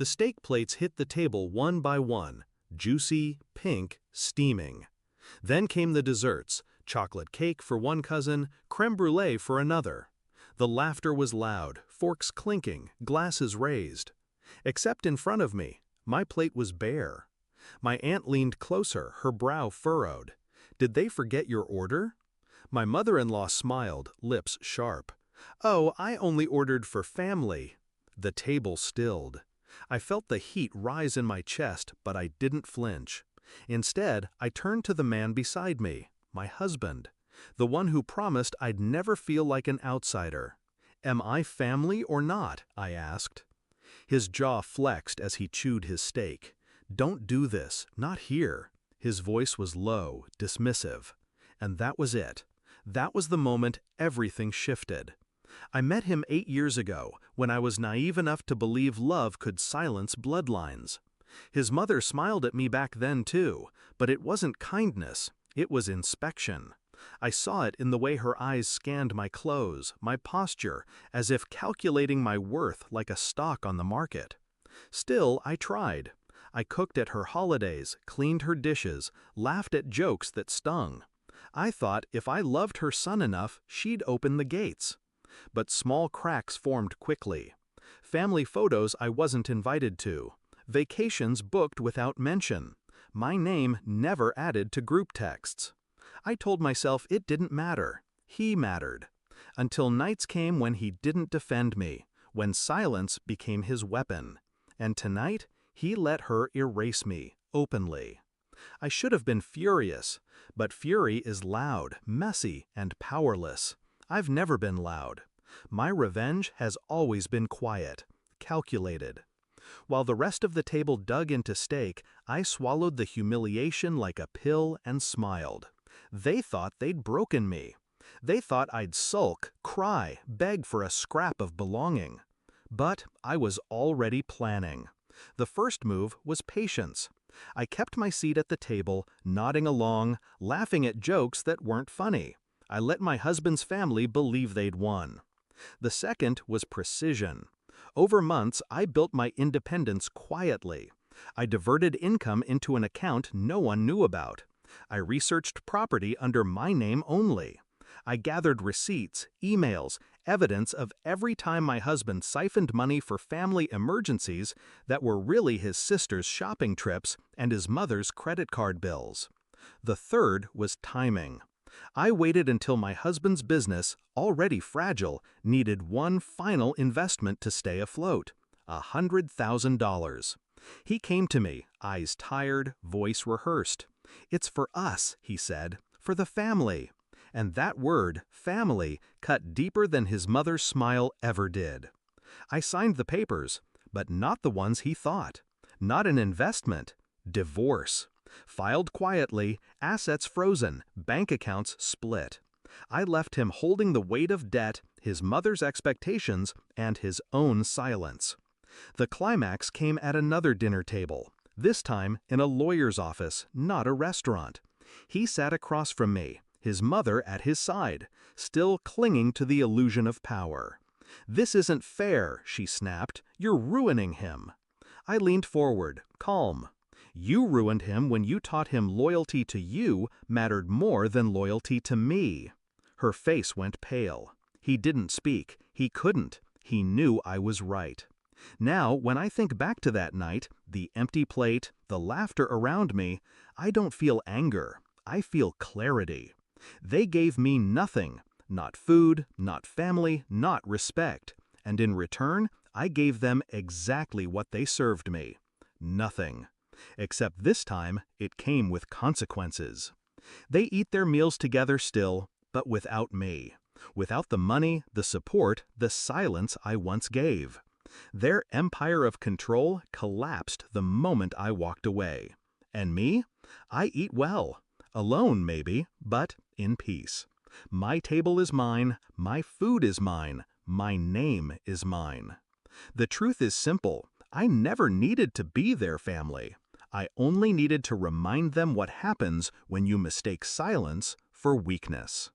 The steak plates hit the table one by one, juicy, pink, steaming. Then came the desserts, chocolate cake for one cousin, creme brulee for another. The laughter was loud, forks clinking, glasses raised. Except in front of me, my plate was bare. My aunt leaned closer, her brow furrowed. Did they forget your order? My mother-in-law smiled, lips sharp. Oh, I only ordered for family. The table stilled. I felt the heat rise in my chest, but I didn't flinch. Instead, I turned to the man beside me, my husband, the one who promised I'd never feel like an outsider. Am I family or not? I asked. His jaw flexed as he chewed his steak. Don't do this, not here. His voice was low, dismissive. And that was it. That was the moment everything shifted. I met him 8 years ago, when I was naive enough to believe love could silence bloodlines. His mother smiled at me back then too, but it wasn't kindness, it was inspection. I saw it in the way her eyes scanned my clothes, my posture, as if calculating my worth like a stock on the market. Still, I tried. I cooked at her holidays, cleaned her dishes, laughed at jokes that stung. I thought if I loved her son enough, she'd open the gates. But small cracks formed quickly. Family photos I wasn't invited to. Vacations booked without mention. My name never added to group texts. I told myself it didn't matter. He mattered. Until nights came when he didn't defend me, when silence became his weapon. And tonight, he let her erase me, openly. I should have been furious, but fury is loud, messy, and powerless. I've never been loud. My revenge has always been quiet, calculated. While the rest of the table dug into steak, I swallowed the humiliation like a pill and smiled. They thought they'd broken me. They thought I'd sulk, cry, beg for a scrap of belonging. But I was already planning. The first move was patience. I kept my seat at the table, nodding along, laughing at jokes that weren't funny. I let my husband's family believe they'd won. The second was precision. Over months, I built my independence quietly. I diverted income into an account no one knew about. I researched property under my name only. I gathered receipts, emails, evidence of every time my husband siphoned money for family emergencies that were really his sister's shopping trips and his mother's credit card bills. The third was timing. I waited until my husband's business, already fragile, needed one final investment to stay afloat, $100,000. He came to me, eyes tired, voice rehearsed. "It's for us," he said, "for the family." And that word, family, cut deeper than his mother's smile ever did. I signed the papers, but not the ones he thought. Not an investment. Divorce. Filed quietly, assets frozen, bank accounts split. I left him holding the weight of debt, his mother's expectations, and his own silence. The climax came at another dinner table, this time in a lawyer's office, not a restaurant. He sat across from me, his mother at his side, still clinging to the illusion of power. "This isn't fair," she snapped. "You're ruining him." I leaned forward, calm. "You ruined him when you taught him loyalty to you mattered more than loyalty to me." Her face went pale. He didn't speak. He couldn't. He knew I was right. Now, when I think back to that night, the empty plate, the laughter around me, I don't feel anger. I feel clarity. They gave me nothing. Not food, not family, not respect. And in return, I gave them exactly what they served me. Nothing. Except this time, it came with consequences. They eat their meals together still, but without me. Without the money, the support, the silence I once gave. Their empire of control collapsed the moment I walked away. And me? I eat well. Alone, maybe, but in peace. My table is mine, my food is mine, my name is mine. The truth is simple. I never needed to be their family. I only needed to remind them what happens when you mistake silence for weakness.